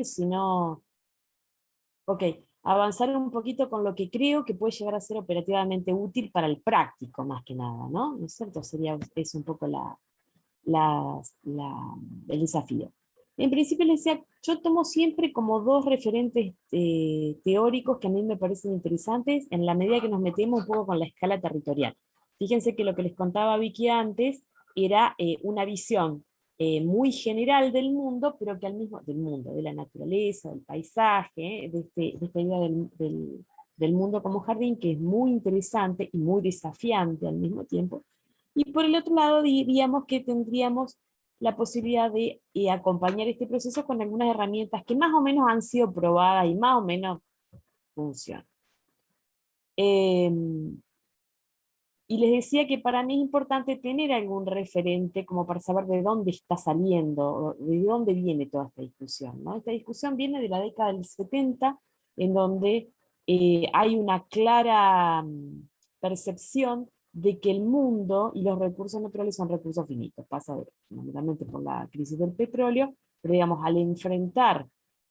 sino, ok, avanzar un poquito con lo que creo que puede llegar a ser operativamente útil para el práctico, más que nada, ¿no? ¿No es cierto? Sería es un poco el desafío. En principio les decía, yo tomo siempre como dos referentes teóricos que a mí me parecen interesantes en la medida que nos metemos un poco con la escala territorial. Fíjense que lo que les contaba Vicky antes era una visión muy general del mundo, pero que al mismo, del mundo, de la naturaleza, del paisaje, de esta idea del mundo como jardín, que es muy interesante y muy desafiante al mismo tiempo. Y por el otro lado, diríamos que tendríamos la posibilidad de acompañar este proceso con algunas herramientas que más o menos han sido probadas y más o menos funcionan. Eh, y les decía que para mí es importante tener algún referente como para saber de dónde está saliendo, de dónde viene toda esta discusión, ¿no? Esta discusión viene de la década del 70, en donde hay una clara percepción de que el mundo y los recursos naturales son recursos finitos. Pasa fundamentalmente por la crisis del petróleo, pero digamos, al enfrentar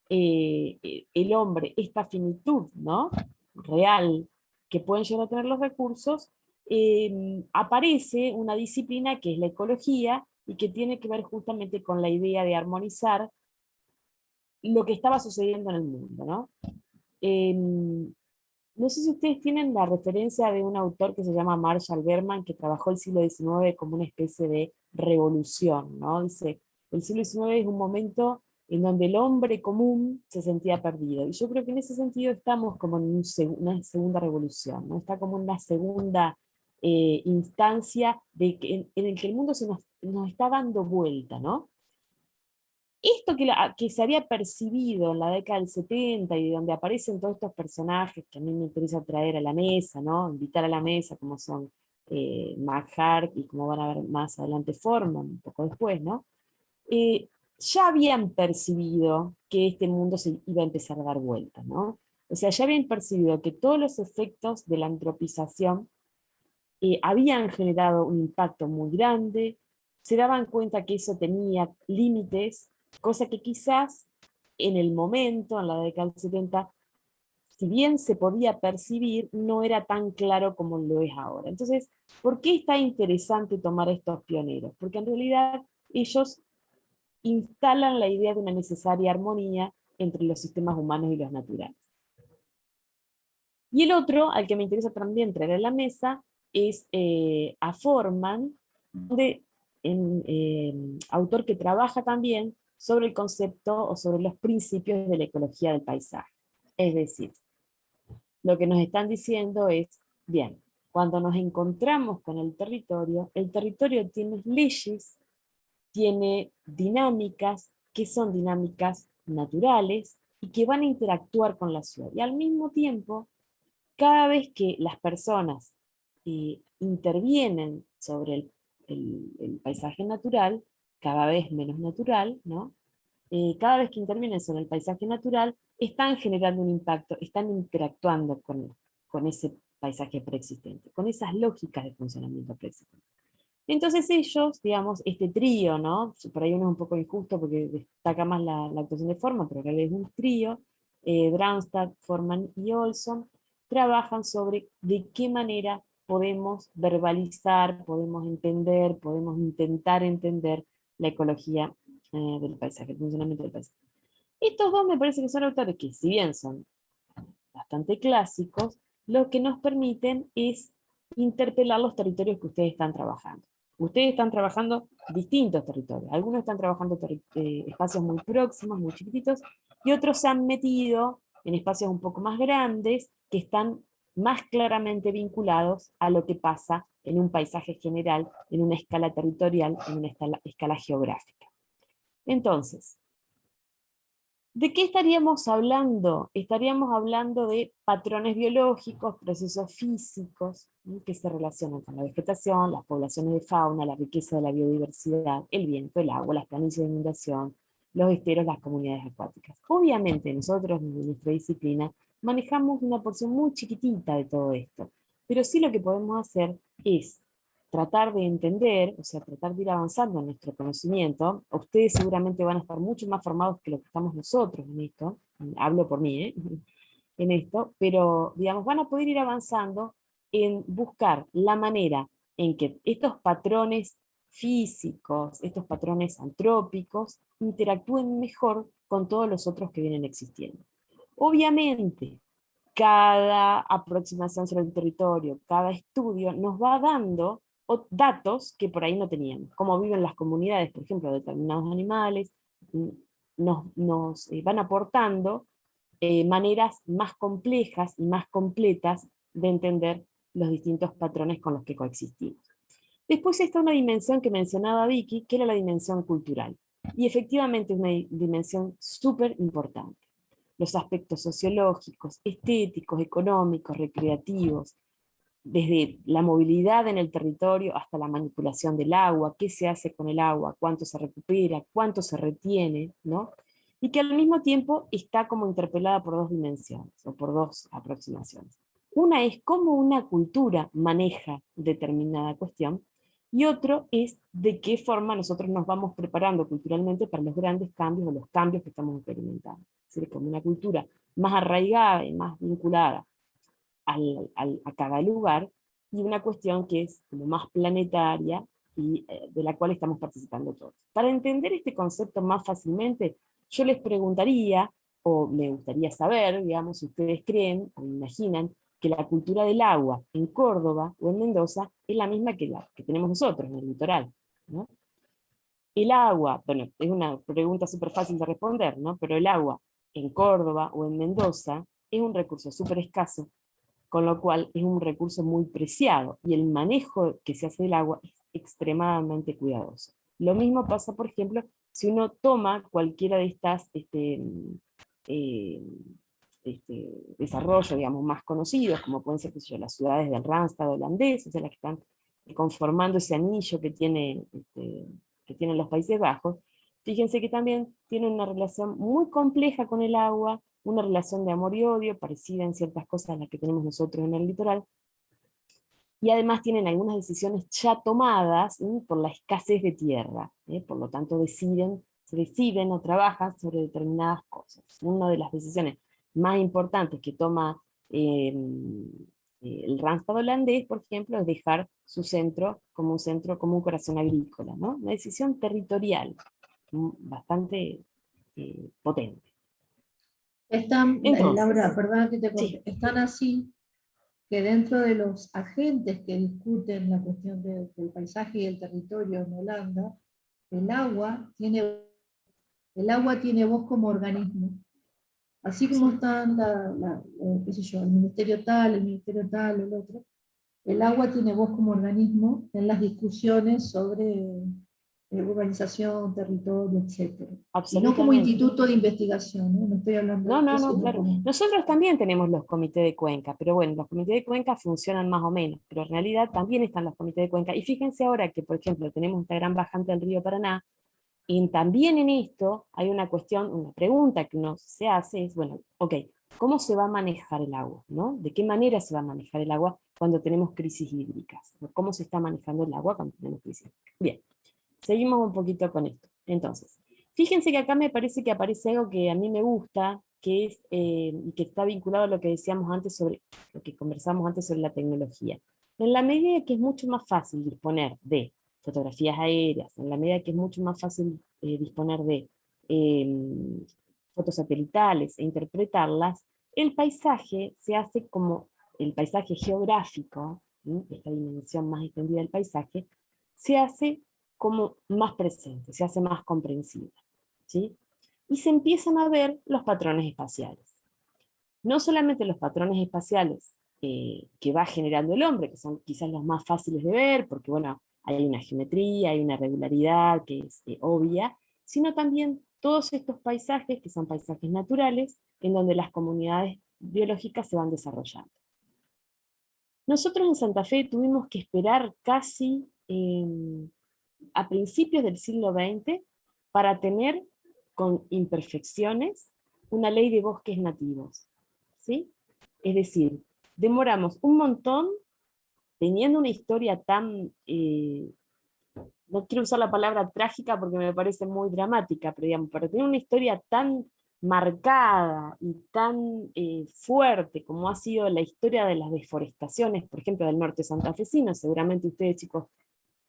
el hombre esta finitud, ¿no? Real que pueden llegar a tener los recursos, aparece una disciplina que es la ecología y que tiene que ver justamente con la idea de armonizar lo que estaba sucediendo en el mundo, ¿no? No sé si ustedes tienen la referencia de un autor que se llama Marshall Berman, que trabajó el siglo XIX como una especie de revolución, ¿no? Dice, el siglo XIX es un momento en donde el hombre común se sentía perdido. Y yo creo que en ese sentido estamos como en una segunda revolución, ¿no? Está como en una segunda instancia en el que el mundo nos está dando vuelta, ¿no? Esto que se había percibido en la década del 70 y donde aparecen todos estos personajes que a mí me interesa traer a la mesa, ¿no? Invitar a la mesa, como son McHarg y como van a ver más adelante Forman, un poco después, ¿no? Eh, ya habían percibido que este mundo se iba a empezar a dar vuelta, ¿no? O sea, ya habían percibido que todos los efectos de la antropización habían generado un impacto muy grande, se daban cuenta que eso tenía límites, cosa que quizás en el momento, en la década del 70, si bien se podía percibir, no era tan claro como lo es ahora. Entonces, ¿por qué está interesante tomar estos pioneros? Porque en realidad ellos instalan la idea de una necesaria armonía entre los sistemas humanos y los naturales. Y el otro, al que me interesa también traer a la mesa, es a Forman, donde, autor que trabaja también sobre el concepto o sobre los principios de la ecología del paisaje. Es decir, lo que nos están diciendo es, bien, cuando nos encontramos con el territorio tiene leyes, tiene dinámicas, que son dinámicas naturales y que van a interactuar con la ciudad. Y al mismo tiempo, cada vez que las personas intervienen sobre el paisaje natural, cada vez menos natural, ¿no? Cada vez que intervienen sobre el paisaje natural, están generando un impacto, están interactuando con ese paisaje preexistente, con esas lógicas de funcionamiento preexistente. Entonces ellos, digamos, este trío, ¿no? Por ahí uno es un poco injusto porque destaca más la actuación de Forman, pero que es un trío, Brandstad, Forman y Olson, trabajan sobre de qué manera podemos verbalizar, podemos entender, podemos intentar entender la ecología del paisaje, el funcionamiento del paisaje. Estos dos me parece que son autores que, si bien son bastante clásicos, lo que nos permiten es interpelar los territorios que ustedes están trabajando. Ustedes están trabajando distintos territorios. Algunos están trabajando espacios muy próximos, muy chiquititos, y otros se han metido en espacios un poco más grandes que están más claramente vinculados a lo que pasa en un paisaje general, en una escala territorial, en una escala geográfica. Entonces, ¿de qué estaríamos hablando? Estaríamos hablando de patrones biológicos, procesos físicos, ¿sí? Que se relacionan con la vegetación, las poblaciones de fauna, la riqueza de la biodiversidad, el viento, el agua, las planicies de inundación, los esteros, las comunidades acuáticas. Obviamente nosotros en nuestra disciplina manejamos una porción muy chiquitita de todo esto, pero sí lo que podemos hacer es tratar de entender, o sea, tratar de ir avanzando en nuestro conocimiento. Ustedes seguramente van a estar mucho más formados que lo que estamos nosotros en esto, hablo por mí, en esto, pero digamos, van a poder ir avanzando en buscar la manera en que estos patrones físicos, estos patrones antrópicos, interactúen mejor con todos los otros que vienen existiendo. Obviamente, cada aproximación sobre el territorio, cada estudio nos va dando datos que por ahí no teníamos, cómo viven las comunidades, por ejemplo, determinados animales, nos van aportando maneras más complejas y más completas de entender los distintos patrones con los que coexistimos. Después está una dimensión que mencionaba Vicky, que era la dimensión cultural. Y efectivamente es una dimensión súper importante. Los aspectos sociológicos, estéticos, económicos, recreativos, desde la movilidad en el territorio hasta la manipulación del agua, qué se hace con el agua, cuánto se recupera, cuánto se retiene, ¿no? Y que al mismo tiempo está como interpelada por dos dimensiones, o por dos aproximaciones. Una es cómo una cultura maneja determinada cuestión, y otro es de qué forma nosotros nos vamos preparando culturalmente para los grandes cambios o los cambios que estamos experimentando. Es decir, como una cultura más arraigada y más vinculada a cada lugar, y una cuestión que es como más planetaria y de la cual estamos participando todos. Para entender este concepto más fácilmente, yo les preguntaría, o me gustaría saber, digamos, si ustedes creen o imaginan que la cultura del agua en Córdoba o en Mendoza es la misma que la que tenemos nosotros en el litoral, ¿no? El agua, bueno, es una pregunta súper fácil de responder, ¿no? Pero el agua en Córdoba o en Mendoza es un recurso súper escaso, con lo cual es un recurso muy preciado, y el manejo que se hace del agua es extremadamente cuidadoso. Lo mismo pasa, por ejemplo, si uno toma cualquiera de estas eh, desarrollos, digamos, más conocidos, como pueden ser, qué sé yo, las ciudades del Randstad holandés, o sea, las que están conformando ese anillo que tienen los Países Bajos. Fíjense que también tienen una relación muy compleja con el agua, una relación de amor y odio, parecida en ciertas cosas a las que tenemos nosotros en el litoral, y además tienen algunas decisiones ya tomadas por la escasez de tierra, por lo tanto se deciden o trabajan sobre determinadas cosas. Una de las decisiones más importantes que toma eh, el Randstad holandés, por ejemplo, es dejar su centro, como un corazón agrícola, ¿no? Una decisión territorial bastante potente. Están, Laura, Entonces, perdona que te corte, sí, están así que dentro de los agentes que discuten la cuestión del paisaje y el territorio en Holanda, el agua tiene, el agua tiene voz como organismo. Así como sí. están qué sé yo, el ministerio tal, el otro, el agua tiene voz como organismo en las discusiones sobre urbanización, territorio, etc. Y no como Absolutamente. instituto de investigación, ¿no? No estoy hablando de No, esto, no, no, sino claro. como... Nosotros también tenemos los comités de cuenca, pero bueno, los comités de cuenca funcionan más o menos, pero en realidad también están los comités de cuenca. Y fíjense ahora que, por ejemplo, tenemos esta gran bajante del río Paraná, y también en esto hay una cuestión, una pregunta que uno se hace, es, bueno, ok, ¿cómo se va a manejar el agua? ¿No? ¿De qué manera se va a manejar el agua cuando tenemos crisis hídricas? ¿Cómo se está manejando el agua cuando tenemos crisis hídricas? Bien, seguimos un poquito con esto. Entonces, fíjense que acá me parece que aparece algo que a mí me gusta, que es, y que está vinculado a lo que decíamos antes sobre, lo que conversamos antes sobre la tecnología. En la medida que es mucho más fácil disponer de fotografías aéreas, en la medida que es mucho más fácil disponer de fotos satelitales e interpretarlas, el paisaje se hace como el paisaje geográfico, ¿sí? Esta dimensión más extendida del paisaje, se hace como más presente, se hace más comprensible, ¿sí? Y se empiezan a ver los patrones espaciales. No solamente los patrones espaciales que va generando el hombre, que son quizás los más fáciles de ver, porque bueno, hay una geometría, hay una regularidad que es obvia, sino también todos estos paisajes, que son paisajes naturales, en donde las comunidades biológicas se van desarrollando. Nosotros en Santa Fe tuvimos que esperar casi a principios del siglo XX para tener, con imperfecciones, una ley de bosques nativos, ¿sí? Es decir, demoramos un montón teniendo una historia tan, no quiero usar la palabra trágica porque me parece muy dramática, pero digamos, pero tiene una historia tan marcada y tan fuerte como ha sido la historia de las deforestaciones, por ejemplo, del norte santafesino. Seguramente ustedes, chicos,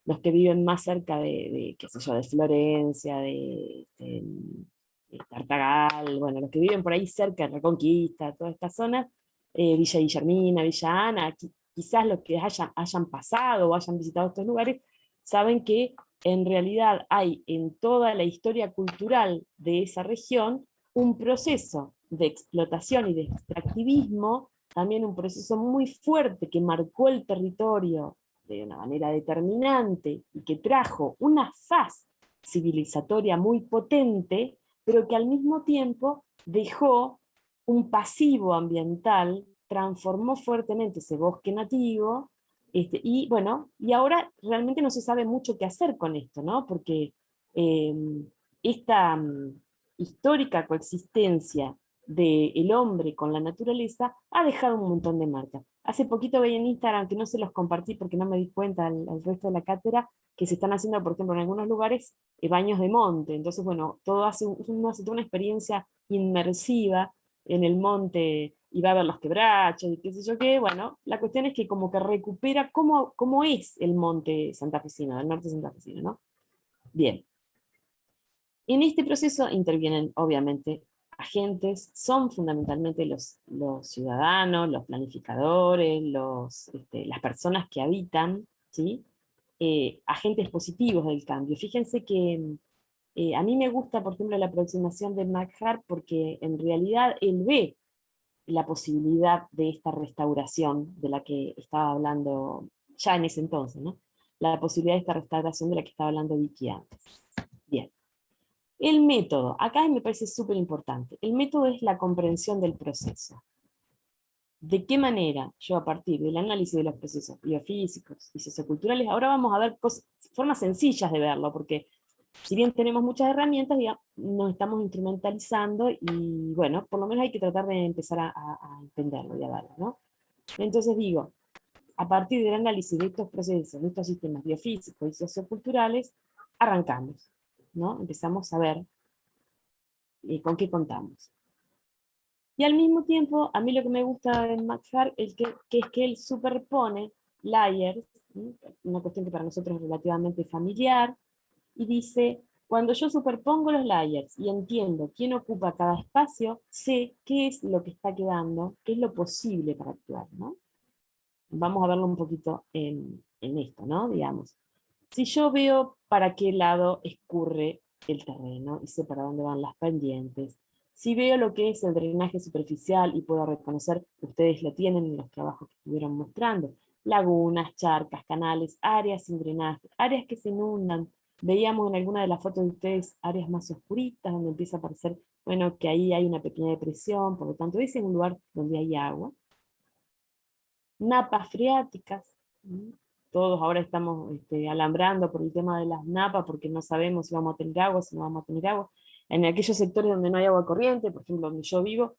los que viven más cerca qué sé yo, de Florencia, de Tartagal, bueno, los que viven por ahí cerca de Reconquista, todas estas zonas, Villa Guillermina, Villa Ana, quizás los que hayan pasado o hayan visitado estos lugares, saben que en realidad hay en toda la historia cultural de esa región un proceso de explotación y de extractivismo, también un proceso muy fuerte que marcó el territorio de una manera determinante y que trajo una faz civilizatoria muy potente, pero que al mismo tiempo dejó un pasivo ambiental, transformó fuertemente ese bosque nativo, y bueno, y ahora realmente no se sabe mucho qué hacer con esto, ¿no? Porque eh, esta histórica coexistencia del hombre con la naturaleza ha dejado un montón de marcas. Hace poquito veía en Instagram, que no se los compartí porque no me di cuenta al resto de la cátedra, que se están haciendo, por ejemplo, en algunos lugares, baños de monte. Entonces, bueno, uno hace toda una experiencia inmersiva en el monte y va a ver los quebrachos y qué sé yo qué. Bueno, la cuestión es que como que recupera cómo es el monte santafesino, el norte santafesino, ¿no? Bien. En este proceso intervienen, obviamente, agentes, son fundamentalmente los ciudadanos, los planificadores, las personas que habitan, ¿sí? Agentes positivos del cambio. Fíjense que a mí me gusta, por ejemplo, la aproximación de McHarp porque en realidad él ve la posibilidad de esta restauración de la que estaba hablando ya en ese entonces, ¿no? La posibilidad de esta restauración de la que estaba hablando Vicky antes. Bien. El método, acá me parece súper importante. El método es la comprensión del proceso. ¿De qué manera yo a partir del análisis de los procesos biofísicos y socioculturales, ahora vamos a ver formas sencillas de verlo, porque si bien tenemos muchas herramientas, digamos, nos estamos instrumentalizando y bueno, por lo menos hay que tratar de empezar a entenderlo y a verlo, ¿no? Entonces digo, a partir del análisis de estos procesos, de estos sistemas biofísicos y socioculturales, arrancamos, ¿no? Empezamos a ver con qué contamos. Y al mismo tiempo, a mí lo que me gusta de Max Hart es que él superpone layers, ¿sí? Una cuestión que para nosotros es relativamente familiar, y dice, cuando yo superpongo los layers y entiendo quién ocupa cada espacio, sé qué es lo que está quedando, qué es lo posible para actuar, ¿no? Vamos a verlo un poquito en esto, ¿no? Digamos, si yo veo para qué lado escurre el terreno y sé para dónde van las pendientes, si veo lo que es el drenaje superficial y puedo reconocer, ustedes lo tienen en los trabajos que estuvieron mostrando, lagunas, charcas, canales, áreas sin drenaje, áreas que se inundan. Veíamos en alguna de las fotos de ustedes áreas más oscuritas, donde empieza a aparecer, bueno, que ahí hay una pequeña depresión, por lo tanto, ese es un lugar donde hay agua. Napas freáticas, ¿sí? Todos ahora estamos alambrando por el tema de las napas, porque no sabemos si vamos a tener agua, si no vamos a tener agua. En aquellos sectores donde no hay agua corriente, por ejemplo, donde yo vivo,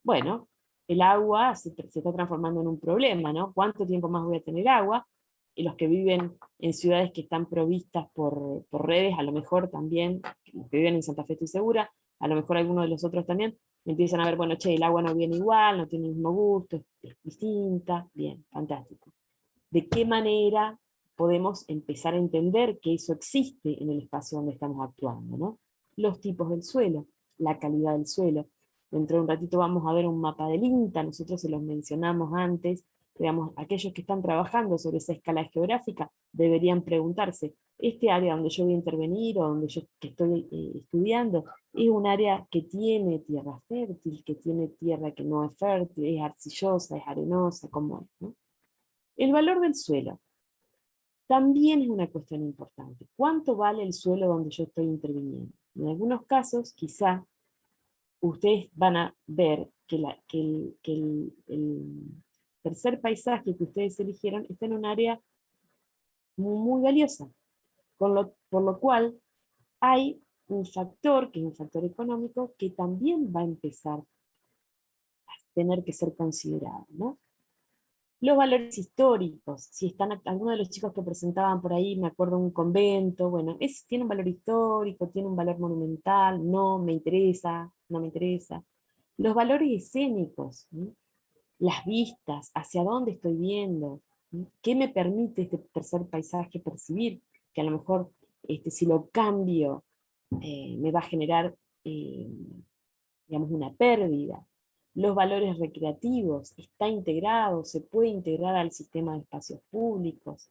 bueno, el agua se está transformando en un problema, ¿no? ¿Cuánto tiempo más voy a tener agua? Y los que viven en ciudades que están provistas por redes, a lo mejor también, los que viven en Santa Fe estoy segura, a lo mejor algunos de los otros también, empiezan a ver, bueno, che, el agua no viene igual, no tiene el mismo gusto, es distinta, bien, fantástico. ¿De qué manera podemos empezar a entender que eso existe en el espacio donde estamos actuando, ¿no? Los tipos del suelo, la calidad del suelo. Dentro de un ratito vamos a ver un mapa del INTA, nosotros se los mencionamos antes, digamos, aquellos que están trabajando sobre esa escala geográfica deberían preguntarse, ¿este área donde yo voy a intervenir o donde yo que estoy estudiando es un área que tiene tierra fértil, que tiene tierra que no es fértil, es arcillosa, es arenosa, como es, ¿no? El valor del suelo también es una cuestión importante. ¿Cuánto vale el suelo donde yo estoy interviniendo? En algunos casos, quizá, ustedes van a ver que el tercer paisaje que ustedes eligieron está en un área muy valiosa, por lo cual hay un factor, que es un factor económico, que también va a empezar a tener que ser considerado, ¿no? Los valores históricos, si están algunos de los chicos que presentaban por ahí, me acuerdo de un convento, bueno, tiene un valor histórico, tiene un valor monumental, no me interesa, no me interesa. Los valores escénicos, ¿sí? Las vistas, hacia dónde estoy viendo, ¿sí? ¿Qué me permite este tercer paisaje percibir? Que a lo mejor si lo cambio me va a generar, digamos, una pérdida. Los valores recreativos, está integrado, se puede integrar al sistema de espacios públicos.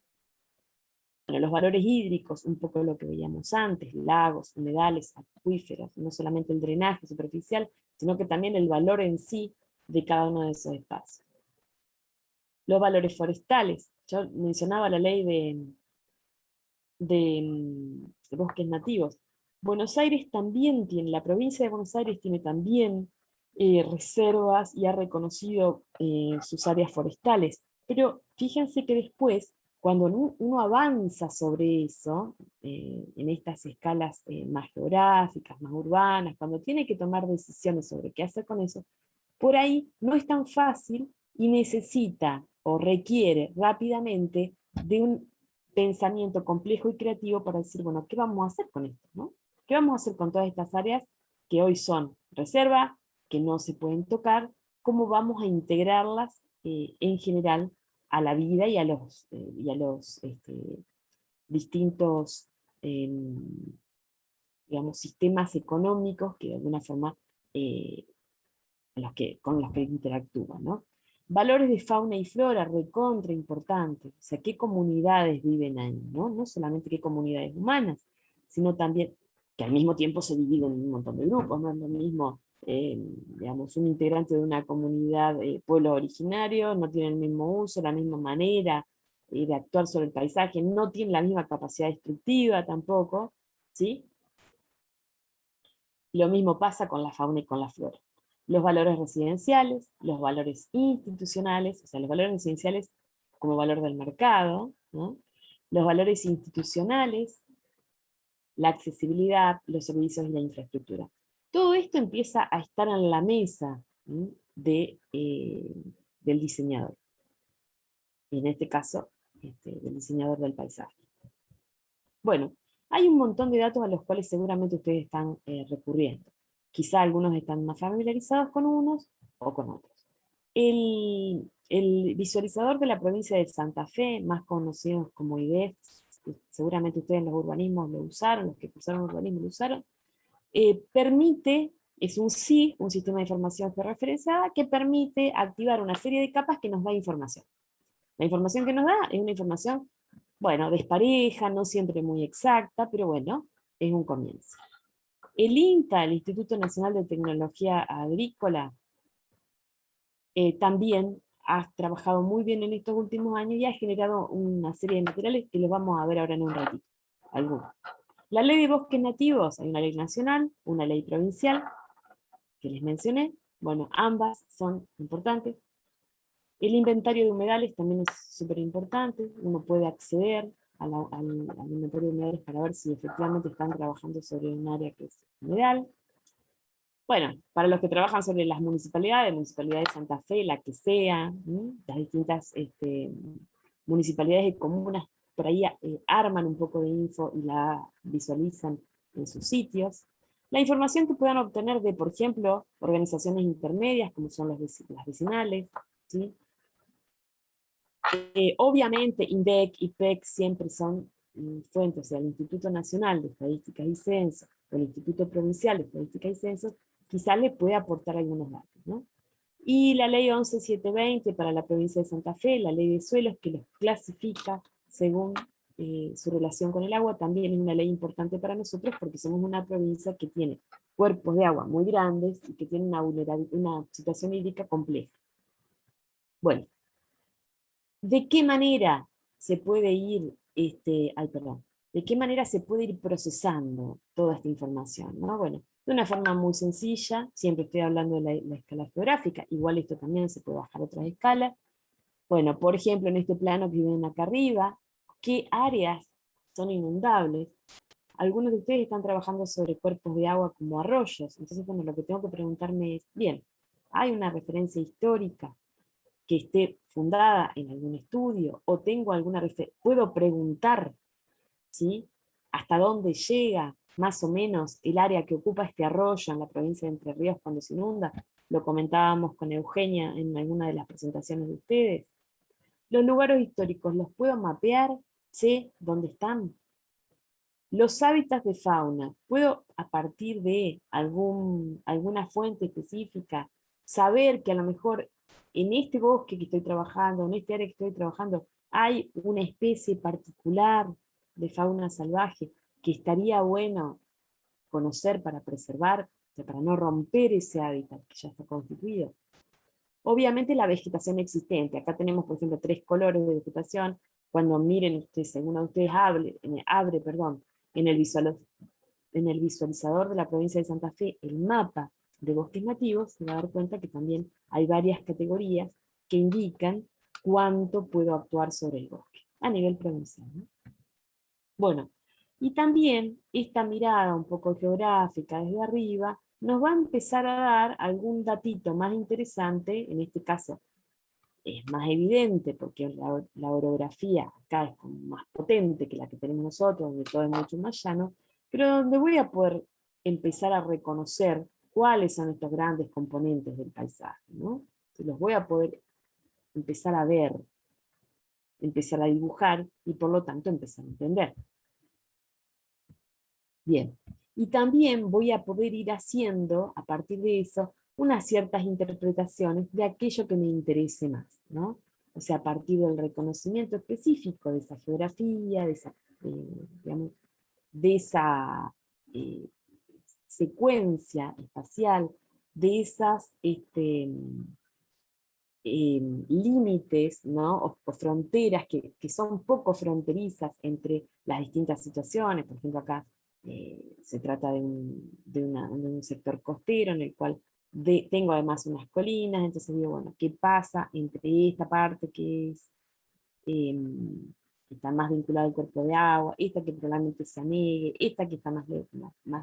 Bueno, los valores hídricos, un poco lo que veíamos antes, lagos, humedales, acuíferos, no solamente el drenaje superficial, sino que también el valor en sí de cada uno de esos espacios. Los valores forestales, yo mencionaba la ley de bosques nativos. Buenos Aires también tiene, la provincia de Buenos Aires tiene también reservas y ha reconocido sus áreas forestales. Pero fíjense que después, cuando uno avanza sobre eso, en estas escalas más geográficas, más urbanas, cuando tiene que tomar decisiones sobre qué hacer con eso, por ahí no es tan fácil y necesita o requiere rápidamente de un pensamiento complejo y creativo para decir, bueno, ¿qué vamos a hacer con esto? ¿No? ¿Qué vamos a hacer con todas estas áreas que hoy son reserva, que no se pueden tocar? ¿Cómo vamos a integrarlas en general a la vida y a los distintos digamos, sistemas económicos que de alguna forma con los que interactúan, ¿no? Valores de fauna y flora, recontra importantes. O sea, qué comunidades viven ahí, ¿no? No solamente qué comunidades humanas, sino también que al mismo tiempo se dividen en un montón de grupos, no es lo mismo, digamos, un integrante de una comunidad, pueblo originario, no tiene el mismo uso, la misma manera de actuar sobre el paisaje, no tiene la misma capacidad destructiva tampoco, ¿sí? Lo mismo pasa con la fauna y con la flora. Los valores residenciales, los valores institucionales, o sea, los valores residenciales como valor del mercado, ¿no? Los valores institucionales, la accesibilidad, los servicios y la infraestructura. Todo esto empieza a estar en la mesa, ¿sí? Del diseñador. Y en este caso, del diseñador del paisaje. Bueno, hay un montón de datos a los cuales seguramente ustedes están recurriendo. Quizá algunos están más familiarizados con unos o con otros. El visualizador de la provincia de Santa Fe, más conocido como IDEF, que seguramente ustedes en los urbanismos lo usaron, los que cursaron urbanismo lo usaron, permite, es un SIG, un sistema de información georreferenciada, que permite activar una serie de capas que nos da información. La información que nos da es una información, bueno, despareja, no siempre muy exacta, pero bueno, es un comienzo. El INTA, el Instituto Nacional de Tecnología Agrícola, también ha trabajado muy bien en estos últimos años y ha generado una serie de materiales que los vamos a ver ahora en un ratito. Algunos. La ley de bosques nativos, hay una ley nacional, una ley provincial, que les mencioné. Bueno, ambas son importantes. El inventario de humedales también es súper importante. Uno puede acceder al inventario de humedales para ver si efectivamente están trabajando sobre un área que es humedal. Bueno, para los que trabajan sobre las municipalidades, Municipalidad de Santa Fe, la que sea, ¿sí? Las distintas municipalidades y comunas por ahí arman un poco de info y la visualizan en sus sitios. La información que puedan obtener de, por ejemplo, organizaciones intermedias, como son las vecinales, ¿sí? Obviamente, INDEC y PEC siempre son fuentes, o sea, el Instituto Nacional de Estadísticas y Censos, o el Instituto Provincial de Estadísticas y Censos, quizás le puede aportar algunos datos, ¿no? Y la ley 11720 para la provincia de Santa Fe, la ley de suelos que los clasifica según su relación con el agua, también es una ley importante para nosotros porque somos una provincia que tiene cuerpos de agua muy grandes y que tiene una situación hídrica compleja. Bueno, ¿de qué manera se puede ir, de qué manera se puede ir procesando toda esta información? ¿No? Bueno, de una forma muy sencilla, siempre estoy hablando de la escala geográfica, igual esto también se puede bajar a otras escalas. Bueno, por ejemplo, en este plano que ven acá arriba, ¿qué áreas son inundables? Algunos de ustedes están trabajando sobre cuerpos de agua como arroyos, entonces bueno, lo que tengo que preguntarme es, bien, ¿hay una referencia histórica? que esté fundada en algún estudio, o tengo alguna referencia, puedo preguntar, ¿sí? Hasta dónde llega más o menos el área que ocupa este arroyo en la provincia de Entre Ríos cuando se inunda. Lo comentábamos con Eugenia en alguna de las presentaciones de ustedes. Los lugares históricos, ¿los puedo mapear? ¿Sé dónde están? Los hábitats de fauna, ¿puedo a partir de alguna fuente específica saber que a lo mejor en este bosque que estoy trabajando, en este área que estoy trabajando, hay una especie particular de fauna salvaje que estaría bueno conocer para preservar, o sea, para no romper ese hábitat que ya está constituido? Obviamente la vegetación existente, acá tenemos por ejemplo 3 colores de vegetación. Cuando miren ustedes, según a ustedes abre, perdón, en el visualizador de la provincia de Santa Fe el mapa de bosques nativos, se va a dar cuenta que también hay varias categorías que indican cuánto puedo actuar sobre el bosque a nivel provincial, ¿no? Bueno, y también esta mirada un poco geográfica desde arriba nos va a empezar a dar algún datito más interesante. En este caso es más evidente porque la orografía acá es como más potente que la que tenemos nosotros, donde todo es mucho más llano, pero donde voy a poder empezar a reconocer cuáles son estos grandes componentes del paisaje, ¿no? Los voy a poder empezar a ver, empezar a dibujar y por lo tanto empezar a entender. Bien, y también voy a poder ir haciendo, a partir de eso, unas ciertas interpretaciones de aquello que me interese más, ¿no? O sea, a partir del reconocimiento específico de esa geografía, digamos, de esa secuencia espacial, de esas límites, ¿no? O fronteras que son poco fronterizas entre las distintas situaciones. Por ejemplo, acá se trata de un sector costero en el cual tengo además unas colinas, entonces digo, bueno, ¿qué pasa entre esta parte que es, está más vinculada al cuerpo de agua, esta que probablemente se anegue, esta que está más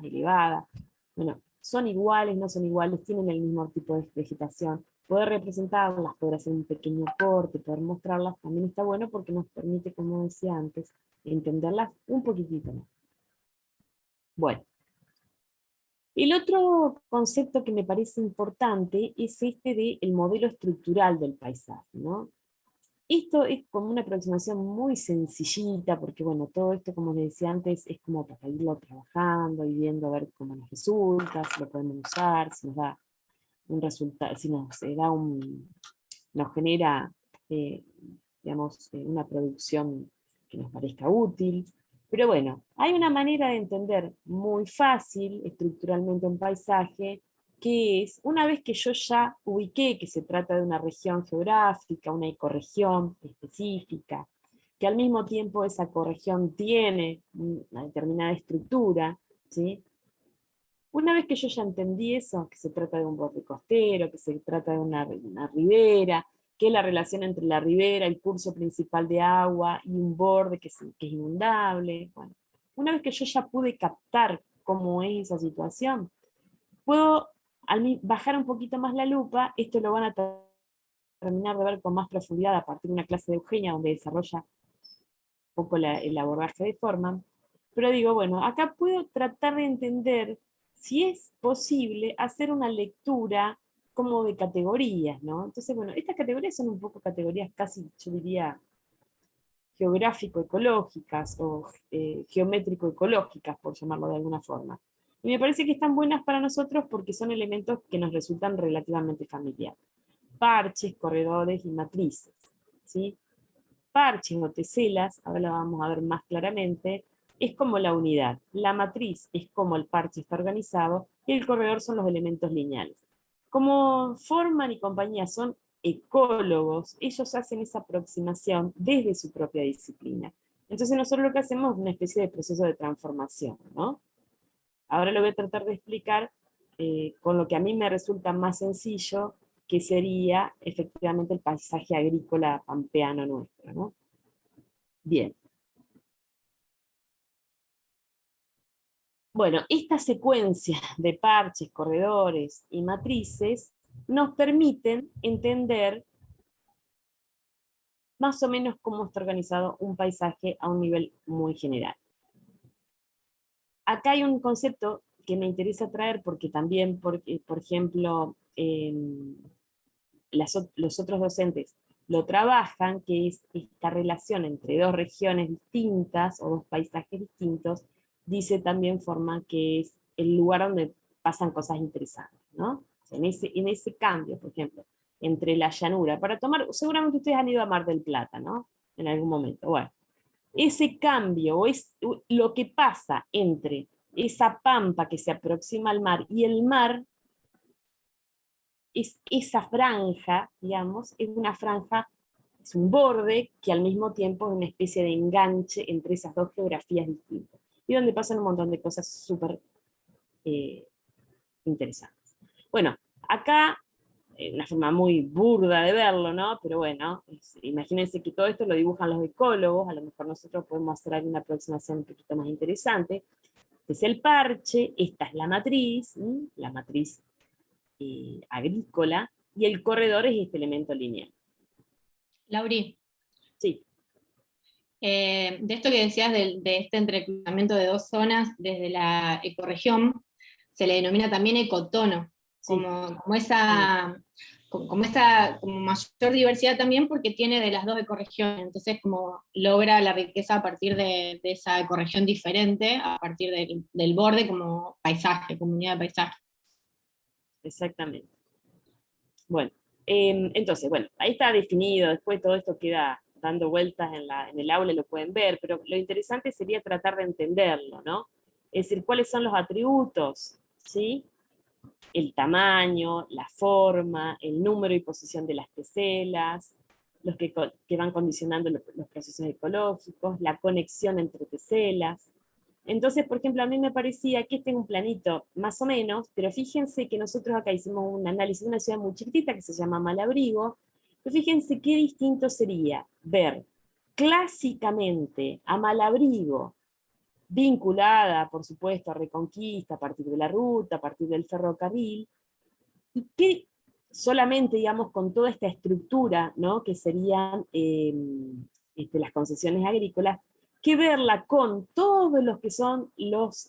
elevada? Bueno, son iguales, no son iguales, tienen el mismo tipo de vegetación. Poder representarlas, poder hacer un pequeño corte, poder mostrarlas, también está bueno porque nos permite, como decía antes, entenderlas un poquitito más. Bueno, el otro concepto que me parece importante es este del modelo estructural del paisaje, ¿no? Esto es como una aproximación muy sencillita, porque bueno, todo esto, como les decía antes, es como para irlo trabajando y viendo a ver cómo nos resulta, si lo podemos usar, si nos da un resultado, si nos genera, eh, digamos, una producción que nos parezca útil. Pero bueno, hay una manera de entender muy fácil estructuralmente un paisaje, que es, una vez que yo ya ubiqué que se trata de una región geográfica, una ecorregión específica, que al mismo tiempo esa ecorregión tiene una determinada estructura, ¿sí? Una vez que yo ya entendí eso, que se trata de un borde costero, que se trata de una ribera, que es la relación entre la ribera, el curso principal de agua y un borde que es inundable. Bueno, una vez que yo ya pude captar cómo es esa situación, puedo bajar un poquito más la lupa. Esto lo van a terminar de ver con más profundidad a partir de una clase de Eugenia, donde desarrolla un poco el abordaje de Forman. Pero digo, bueno, acá puedo tratar de entender si es posible hacer una lectura como de categorías, ¿no? Entonces, bueno, estas categorías son un poco categorías casi, yo diría, geográfico-ecológicas o geométrico-ecológicas, por llamarlo de alguna forma. Y me parece que están buenas para nosotros porque son elementos que nos resultan relativamente familiares. Parches, corredores y matrices, ¿sí? Parches o teselas, ahora lo vamos a ver más claramente, es como la unidad. La matriz es como el parche está organizado y el corredor son los elementos lineales. Como Forman y compañía son ecólogos, ellos hacen esa aproximación desde su propia disciplina. Entonces nosotros lo que hacemos es una especie de proceso de transformación, ¿no? Ahora lo voy a tratar de explicar con lo que a mí me resulta más sencillo, que sería efectivamente el paisaje agrícola pampeano nuestro, ¿no? Bien. Bueno, esta secuencia de parches, corredores y matrices nos permiten entender más o menos cómo está organizado un paisaje a un nivel muy general. Acá hay un concepto que me interesa traer porque también, por ejemplo, los otros docentes lo trabajan, que es esta relación entre dos regiones distintas o dos paisajes distintos, dice también forma que es el lugar donde pasan cosas interesantes, ¿no? En ese cambio, por ejemplo, entre la llanura, para tomar, seguramente ustedes han ido a Mar del Plata, ¿no? En algún momento. Bueno, ese cambio es lo que pasa entre esa pampa que se aproxima al mar y el mar, es esa franja, digamos, es una franja, es un borde que al mismo tiempo es una especie de enganche entre esas dos geografías distintas, y donde pasan un montón de cosas súper eh, interesantes. Bueno, acá, una forma muy burda de verlo, ¿no? Pero bueno, imagínense que todo esto lo dibujan los ecólogos, a lo mejor nosotros podemos hacer alguna aproximación un poquito más interesante. Este es el parche, esta es la matriz agrícola, y el corredor es este elemento lineal. Lauri, Sí, de esto que decías de este entrecruzamiento de dos zonas desde la ecorregión, se le denomina también ecotono, sí. como esa como mayor diversidad también porque tiene de las dos ecorregiones, entonces como logra la riqueza a partir de esa ecorregión diferente, a partir del borde como paisaje, comunidad de paisaje. Exactamente. Bueno, entonces, bueno, ahí está definido, después todo esto queda dando vueltas en el aula, lo pueden ver, pero lo interesante sería tratar de entenderlo, ¿no? Es decir, cuáles son los atributos, ¿sí? El tamaño, la forma, el número y posición de las teselas, los que van condicionando los procesos ecológicos, la conexión entre teselas. Entonces, por ejemplo, a mí me parecía que este es un planito más o menos, pero fíjense que nosotros acá hicimos un análisis de una ciudad muy chiquitita que se llama Malabrigo, pero fíjense qué distinto sería ver clásicamente a Malabrigo vinculada, por supuesto, a Reconquista, a partir de la ruta, a partir del ferrocarril, y que solamente, digamos, con toda esta estructura, ¿no? Que serían las concesiones agrícolas, que verla con todos los que son los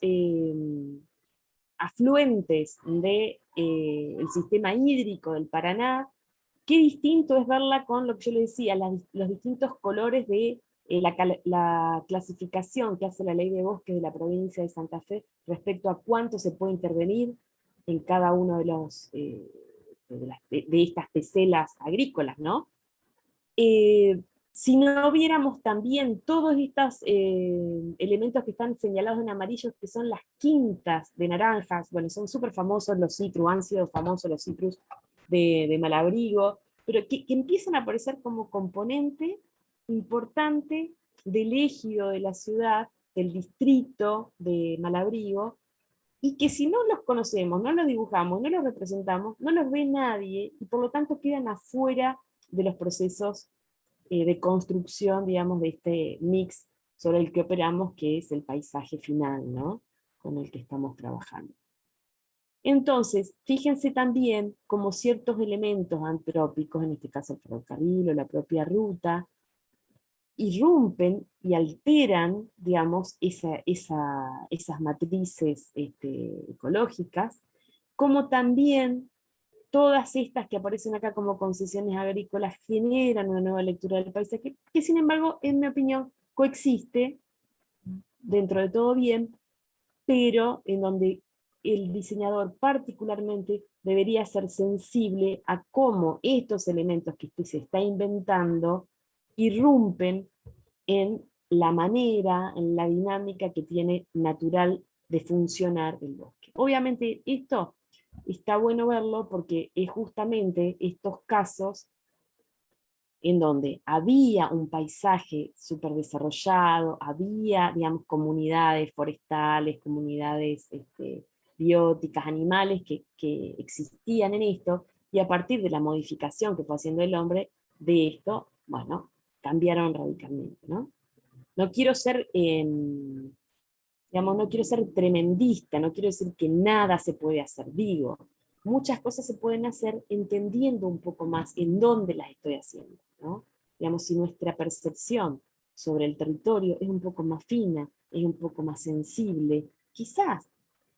afluentes del sistema hídrico del Paraná. Qué distinto es verla con lo que yo le decía, los distintos colores de la clasificación que hace la ley de bosques de la provincia de Santa Fe respecto a cuánto se puede intervenir en cada uno de los de estas teselas agrícolas, ¿no? Si no viéramos también todos estos elementos que están señalados en amarillo, que son las quintas de naranjas, bueno, son súper famosos los citrus, han sido famosos los citrus de Malabrigo, pero que empiezan a aparecer como componente importante del ejido de la ciudad, del distrito de Malabrigo, y que si no los conocemos, no los dibujamos, no los representamos, no los ve nadie, y por lo tanto quedan afuera de los procesos de construcción, digamos, de este mix sobre el que operamos, que es el paisaje final, ¿no? Con el que estamos trabajando. Entonces, fíjense también como ciertos elementos antrópicos, en este caso el ferrocarril o la propia ruta, irrumpen y alteran, digamos, esas matrices ecológicas, como también todas estas que aparecen acá como concesiones agrícolas generan una nueva lectura del paisaje, que sin embargo, en mi opinión, coexiste dentro de todo bien, pero en donde el diseñador particularmente debería ser sensible a cómo estos elementos que se está inventando irrumpen en la manera, en la dinámica que tiene natural de funcionar el bosque. Obviamente esto está bueno verlo porque es justamente estos casos en donde había un paisaje súper desarrollado, había, digamos, comunidades forestales, comunidades bióticas, animales que existían en esto, y a partir de la modificación que fue haciendo el hombre de esto, bueno, cambiaron radicalmente, ¿no? No quiero ser, digamos, no quiero ser tremendista, no quiero decir que nada se puede hacer, digo, muchas cosas se pueden hacer entendiendo un poco más en dónde las estoy haciendo, ¿no? digamos, si nuestra percepción sobre el territorio es un poco más fina, es un poco más sensible, quizás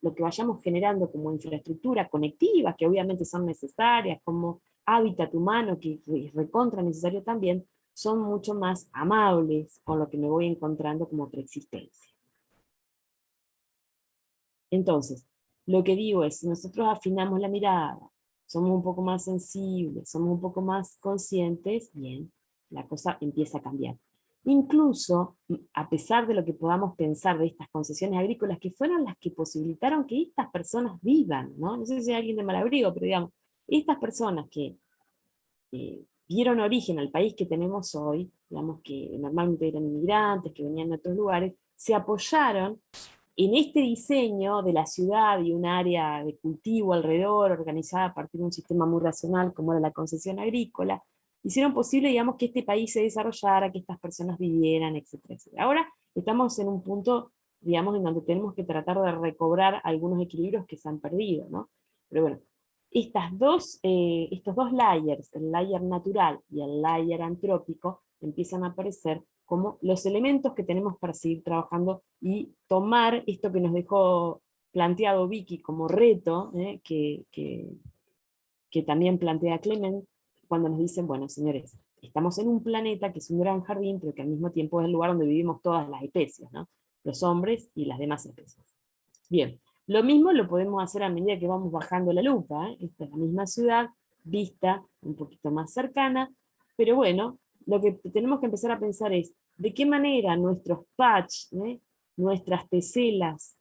lo que vayamos generando como infraestructura conectiva, que obviamente son necesarias, como hábitat humano, que es recontra necesario también, son mucho más amables con lo que me voy encontrando como preexistencia. Entonces, lo que digo es, si nosotros afinamos la mirada, somos un poco más sensibles, somos un poco más conscientes, bien, la cosa empieza a cambiar. Incluso, a pesar de lo que podamos pensar de estas concesiones agrícolas, que fueron las que posibilitaron que estas personas vivan, ¿no? No sé si hay alguien de Malabrigo, pero digamos, estas personas que dieron origen al país que tenemos hoy, digamos que normalmente eran inmigrantes, que venían de otros lugares, se apoyaron en este diseño de la ciudad y un área de cultivo alrededor, organizada a partir de un sistema muy racional como era la concesión agrícola, hicieron posible, digamos, que este país se desarrollara, que estas personas vivieran, etcétera, etcétera. Ahora estamos en un punto, digamos, en donde tenemos que tratar de recobrar algunos equilibrios que se han perdido, ¿no? Pero bueno, estos dos layers, el layer natural y el layer antrópico, empiezan a aparecer como los elementos que tenemos para seguir trabajando y tomar esto que nos dejó planteado Vicky como reto, que también plantea Clement, cuando nos dicen, bueno, señores, estamos en un planeta que es un gran jardín, pero que al mismo tiempo es el lugar donde vivimos todas las especies, ¿no? Los hombres y las demás especies. Bien, lo mismo lo podemos hacer a medida que vamos bajando la lupa, ¿eh? Esta es la misma ciudad, vista un poquito más cercana, pero bueno, lo que tenemos que empezar a pensar es, ¿de qué manera nuestros patch, nuestras teselas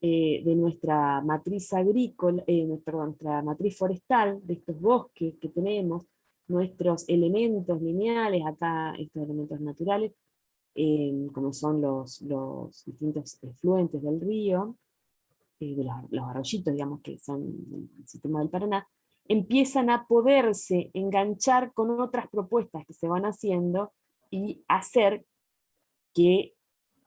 de nuestra matriz agrícola, perdón, nuestra matriz forestal, de estos bosques que tenemos, nuestros elementos lineales, acá estos elementos naturales, como son los distintos efluentes del río, de los arroyitos, digamos, que son del sistema del Paraná, empiezan a poderse enganchar con otras propuestas que se van haciendo y hacer que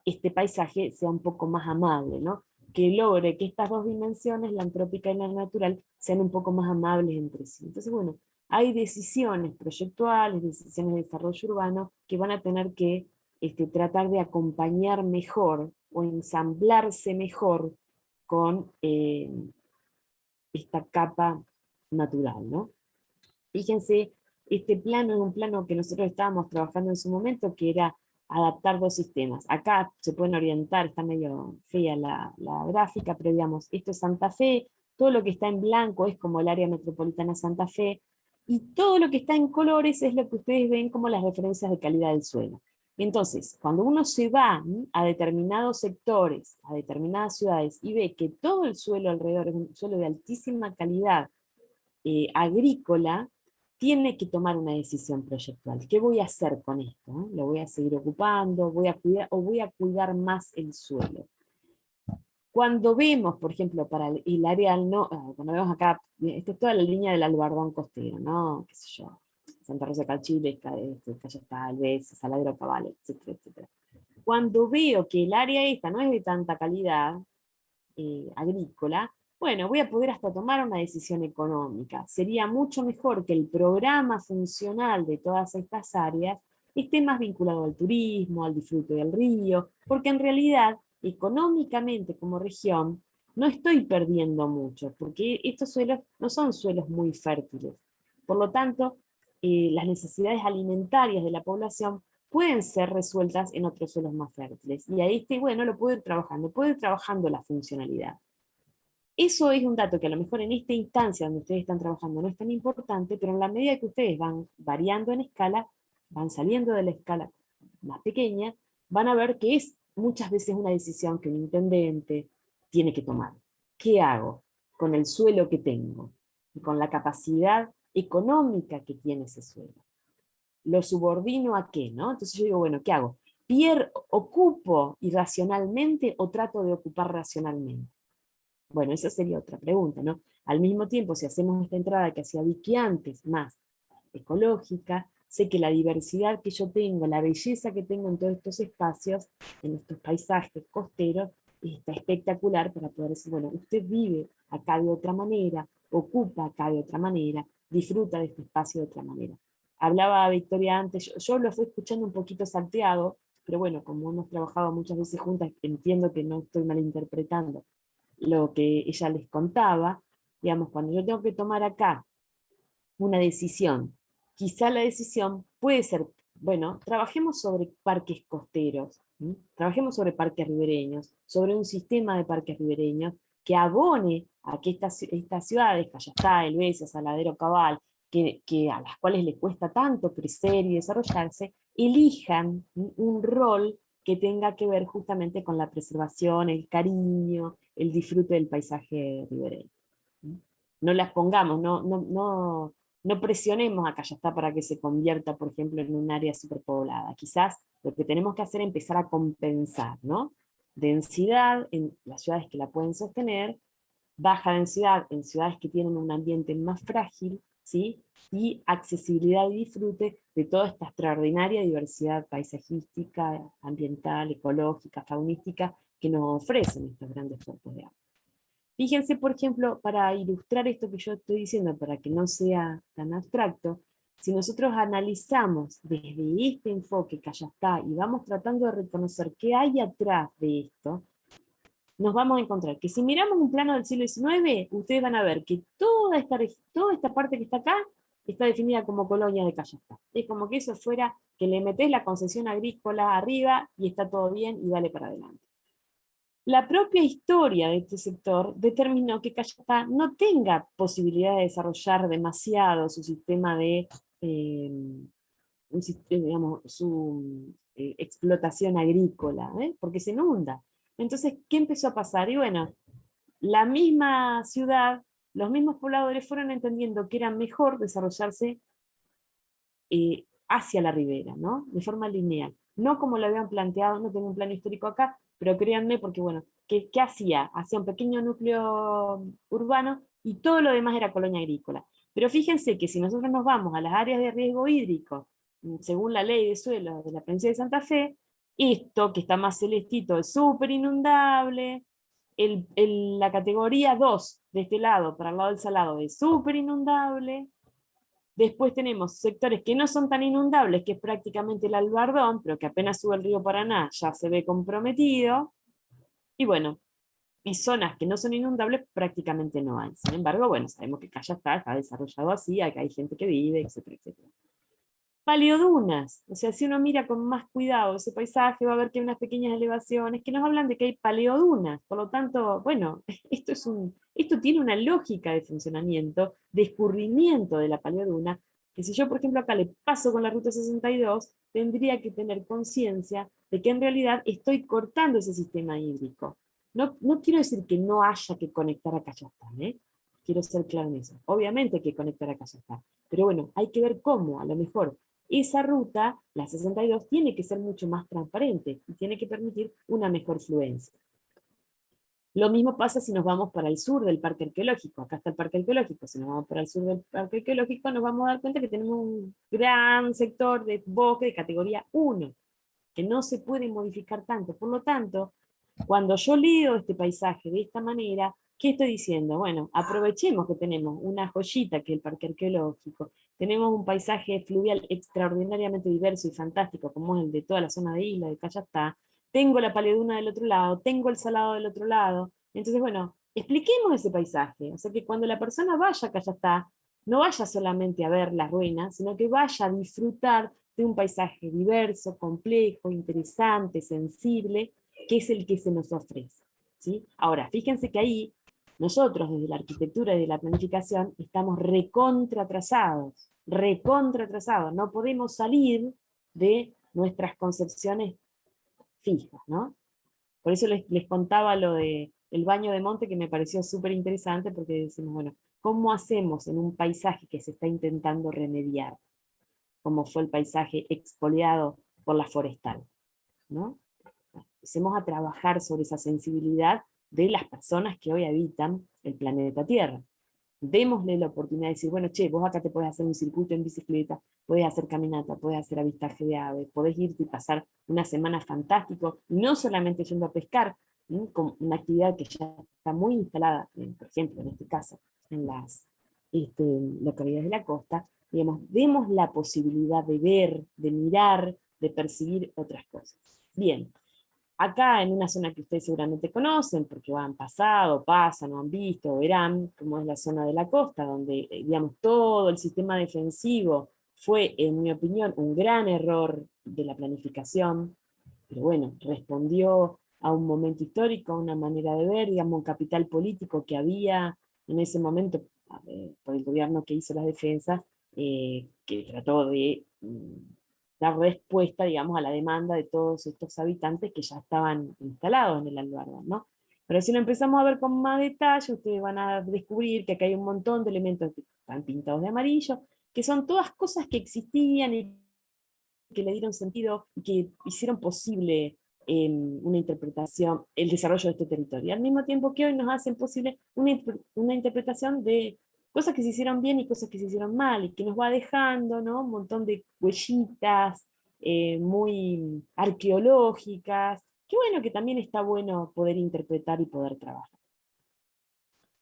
este paisaje sea un poco más amable, ¿no? Que logre que estas dos dimensiones, la antrópica y la natural, sean un poco más amables entre sí. Entonces, bueno, hay decisiones proyectuales, decisiones de desarrollo urbano, que van a tener que tratar de acompañar mejor o ensamblarse mejor con esta capa natural, ¿no? Fíjense, este plano es un plano que nosotros estábamos trabajando en su momento, que era adaptar dos sistemas. Acá se pueden orientar, está medio fea la gráfica, pero digamos, esto es Santa Fe, todo lo que está en blanco es como el área metropolitana Santa Fe, y todo lo que está en colores es lo que ustedes ven como las referencias de calidad del suelo. Entonces, cuando uno se va a determinados sectores, a determinadas ciudades, y ve que todo el suelo alrededor es un suelo de altísima calidad agrícola, tiene que tomar una decisión proyectual. ¿Qué voy a hacer con esto? ¿Lo voy a seguir ocupando? ¿Voy a cuidar, o voy a cuidar más el suelo? Cuando vemos, por ejemplo, para el área cuando vemos acá, esta es toda la línea del Albardón costero, ¿no? Qué sé yo, Santa Rosa de Cachile, Calle Alves, Saladero Cabal, etcétera, etcétera. Cuando veo que el área esta no es de tanta calidad agrícola, bueno, voy a poder hasta tomar una decisión económica. Sería mucho mejor que el programa funcional de todas estas áreas esté más vinculado al turismo, al disfrute del río, porque en realidad, económicamente como región, no estoy perdiendo mucho, porque estos suelos no son suelos muy fértiles. Por lo tanto, las necesidades alimentarias de la población pueden ser resueltas en otros suelos más fértiles. Y ahí bueno, lo puedo ir trabajando la funcionalidad. Eso es un dato que a lo mejor en esta instancia donde ustedes están trabajando no es tan importante, pero en la medida que ustedes van variando en escala, van saliendo de la escala más pequeña, van a ver que es muchas veces una decisión que un intendente tiene que tomar. ¿Qué hago con el suelo que tengo? Y con la capacidad económica que tiene ese suelo. ¿Lo subordino a qué? ¿No? Entonces yo digo, bueno, ¿qué hago? ¿Ocupo irracionalmente o trato de ocupar racionalmente? Bueno, esa sería otra pregunta, ¿no? Al mismo tiempo, si hacemos esta entrada que hacía Vicky antes, más ecológica, sé que la diversidad que yo tengo, la belleza que tengo en todos estos espacios, en estos paisajes costeros, está espectacular para poder decir, bueno, usted vive acá de otra manera, ocupa acá de otra manera, disfruta de este espacio de otra manera. Hablaba Victoria antes, yo lo fui escuchando un poquito salteado, pero bueno, como hemos trabajado muchas veces juntas, entiendo que no estoy malinterpretando lo que ella les contaba. Digamos, cuando yo tengo que tomar acá una decisión, quizá la decisión puede ser, bueno, trabajemos sobre parques costeros, ¿sí? Trabajemos sobre parques ribereños, sobre un sistema de parques ribereños que abone a que estas ciudades, Cayastá, Elvesa, Saladero, Cabal, que a las cuales les cuesta tanto crecer y desarrollarse, elijan un rol que tenga que ver justamente con la preservación, el cariño, el disfrute del paisaje ribereño. No las pongamos, no presionemos a Cayastá para que se convierta, por ejemplo, en un área superpoblada. Quizás lo que tenemos que hacer es empezar a compensar, ¿no? Densidad en las ciudades que la pueden sostener, baja densidad en ciudades que tienen un ambiente más frágil, ¿sí? Y accesibilidad y disfrute de toda esta extraordinaria diversidad paisajística, ambiental, ecológica, faunística, que nos ofrecen estos grandes cuerpos de agua. Fíjense, por ejemplo, para ilustrar esto que yo estoy diciendo, para que no sea tan abstracto, si nosotros analizamos desde este enfoque que allá está y vamos tratando de reconocer qué hay atrás de esto, nos vamos a encontrar que si miramos un plano del siglo XIX, ustedes van a ver que toda esta parte que está acá está definida como colonia de Cayastá. Es como que eso fuera que le metés la concesión agrícola arriba y está todo bien y dale para adelante. La propia historia de este sector determinó que Cayastá no tenga posibilidad de desarrollar demasiado su sistema de, digamos, su explotación agrícola, porque se inunda. Entonces, ¿qué empezó a pasar? Y bueno, la misma ciudad, los mismos pobladores fueron entendiendo que era mejor desarrollarse hacia la ribera, ¿no? De forma lineal. No como lo habían planteado, no tengo un plano histórico acá, pero créanme, porque bueno, ¿qué hacía? Hacía un pequeño núcleo urbano y todo lo demás era colonia agrícola. Pero fíjense que si nosotros nos vamos a las áreas de riesgo hídrico, según la ley de suelo de la provincia de Santa Fe, esto que está más celestito es súper inundable, la categoría 2 de este lado, para el lado del salado, es súper inundable. Después tenemos sectores que no son tan inundables, que es prácticamente el Albardón, pero que apenas sube el río Paraná ya se ve comprometido. Y bueno, y zonas que no son inundables prácticamente no hay. Sin embargo, bueno, sabemos que Cayastá está desarrollado así, acá hay gente que vive, etcétera, etcétera. Paleodunas, o sea, si uno mira con más cuidado ese paisaje, va a ver que hay unas pequeñas elevaciones que nos hablan de que hay paleodunas. Por lo tanto, bueno, esto tiene una lógica de funcionamiento, de escurrimiento de la paleoduna, que si yo, por ejemplo, acá le paso con la ruta 62, tendría que tener conciencia de que en realidad estoy cortando ese sistema hídrico. No quiero decir que no haya que conectar a Cayastá, quiero ser claro en eso. Obviamente hay que conectar a Cayastá, pero bueno, hay que ver cómo, a lo mejor esa ruta, la 62, tiene que ser mucho más transparente y tiene que permitir una mejor fluencia. Lo mismo pasa si nos vamos para el sur del parque arqueológico. Acá está el parque arqueológico. Si nos vamos para el sur del parque arqueológico, nos vamos a dar cuenta que tenemos un gran sector de bosque de categoría 1, que no se puede modificar tanto. Por lo tanto, cuando yo leo este paisaje de esta manera, ¿qué estoy diciendo? Bueno, aprovechemos que tenemos una joyita que es el parque arqueológico, tenemos un paisaje fluvial extraordinariamente diverso y fantástico, como es el de toda la zona de Isla, de Cayastá, tengo la Paleduna del otro lado, tengo el Salado del otro lado, entonces bueno, expliquemos ese paisaje, o sea que cuando la persona vaya a Cayastá, no vaya solamente a ver las ruinas, sino que vaya a disfrutar de un paisaje diverso, complejo, interesante, sensible, que es el que se nos ofrece, ¿sí? Ahora, fíjense que ahí nosotros desde la arquitectura y de la planificación estamos recontra atrasados, no podemos salir de nuestras concepciones fijas, ¿no? Por eso les contaba lo del baño de monte, que me pareció súper interesante, porque decimos, bueno, ¿cómo hacemos en un paisaje que se está intentando remediar? Como fue el paisaje expoliado por la forestal, ¿no? Empecemos a trabajar sobre esa sensibilidad de las personas que hoy habitan el planeta Tierra. Démosle la oportunidad de decir, bueno, che, vos acá te podés hacer un circuito en bicicleta, podés hacer caminata, podés hacer avistaje de aves, podés irte y pasar una semana fantástico, no solamente yendo a pescar, con una actividad que ya está muy instalada, por ejemplo, en este caso, en las localidades de la costa, digamos, vemos la posibilidad de ver, de mirar, de percibir otras cosas. Bien, acá en una zona que ustedes seguramente conocen, porque han pasado, pasan, o han visto, o verán, como es la zona de la costa, donde, digamos, todo el sistema defensivo fue, en mi opinión, un gran error de la planificación, pero bueno, respondió a un momento histórico, a una manera de ver, digamos, un capital político que había en ese momento por el gobierno que hizo las defensas, que trató de dar respuesta, digamos, a la demanda de todos estos habitantes que ya estaban instalados en el Albarda, ¿no? Pero si lo empezamos a ver con más detalle, ustedes van a descubrir que acá hay un montón de elementos que están pintados de amarillo, que son todas cosas que existían y que le dieron sentido, que hicieron posible una interpretación, el desarrollo de este territorio, al mismo tiempo que hoy nos hacen posible una interpretación de cosas que se hicieron bien y cosas que se hicieron mal, y que nos va dejando, ¿no?, un montón de huellitas muy arqueológicas, que bueno, que también está bueno poder interpretar y poder trabajar.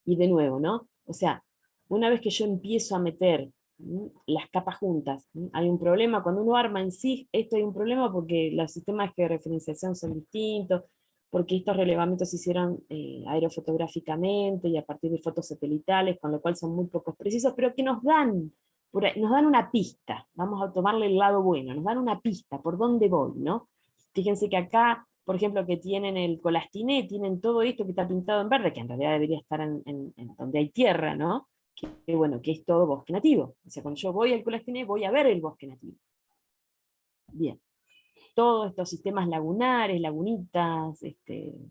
Y de nuevo, ¿no? O sea, una vez que yo empiezo a meter las capas juntas, hay un problema, cuando uno arma en sí, esto hay un problema porque los sistemas de referenciación son distintos, porque estos relevamientos se hicieron aerofotográficamente y a partir de fotos satelitales, con lo cual son muy pocos precisos, pero que nos dan una pista, vamos a tomarle el lado bueno, nos dan una pista por dónde voy, ¿no? Fíjense que acá, por ejemplo, que tienen el Colastiné, tienen todo esto que está pintado en verde, que en realidad debería estar en donde hay tierra, ¿no? Que bueno, que es todo bosque nativo. O sea, cuando yo voy al Colastiné, voy a ver el bosque nativo. Bien. Todos estos sistemas lagunares, lagunitas,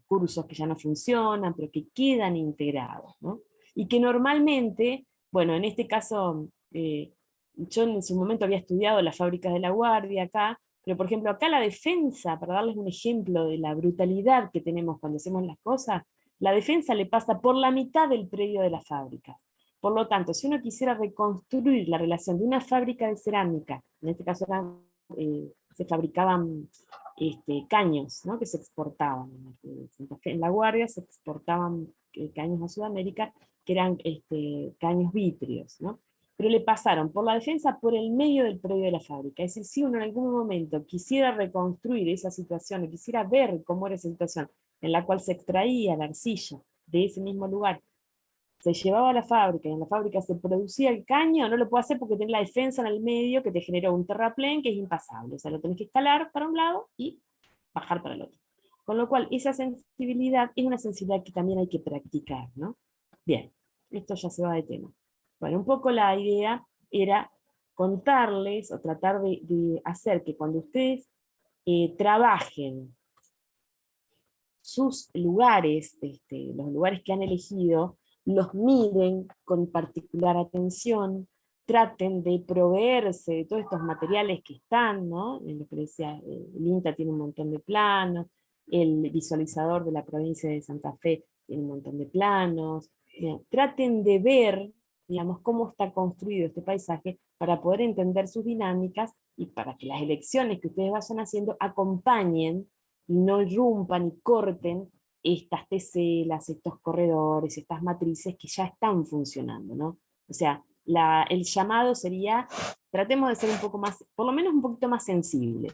cursos que ya no funcionan, pero que quedan integrados, ¿no? Y que normalmente, bueno, en este caso, yo en su momento había estudiado las fábricas de La Guardia acá, pero por ejemplo acá la defensa, para darles un ejemplo de la brutalidad que tenemos cuando hacemos las cosas, la defensa le pasa por la mitad del predio de las fábricas. Por lo tanto, si uno quisiera reconstruir la relación de una fábrica de cerámica, en este caso se fabricaban caños, ¿no?, que se exportaban. En Santa Fe, en La Guardia se exportaban caños a Sudamérica, que eran caños vítreos, ¿no? Pero le pasaron por la defensa por el medio del predio de la fábrica. Es decir, si uno en algún momento quisiera reconstruir esa situación, o quisiera ver cómo era esa situación en la cual se extraía la arcilla de ese mismo lugar, se llevaba a la fábrica y en la fábrica se producía el caño, no lo puedo hacer porque tenés la defensa en el medio que te generó un terraplén que es impasable. O sea, lo tenés que escalar para un lado y bajar para el otro. Con lo cual, esa sensibilidad es una sensibilidad que también hay que practicar, ¿no? Bien, esto ya se va de tema. Bueno, un poco la idea era contarles o tratar de hacer que cuando ustedes trabajen sus lugares, los lugares que han elegido, los miren con particular atención, traten de proveerse de todos estos materiales que están, ¿no? En lo que decía, el INTA tiene un montón de planos, el visualizador de la provincia de Santa Fe tiene un montón de planos, traten de ver, digamos, cómo está construido este paisaje para poder entender sus dinámicas y para que las elecciones que ustedes vayan haciendo acompañen y no irrumpan y corten estas teselas, estos corredores, estas matrices que ya están funcionando, ¿no? O sea, el llamado sería, tratemos de ser un poco más, por lo menos un poquito más sensibles.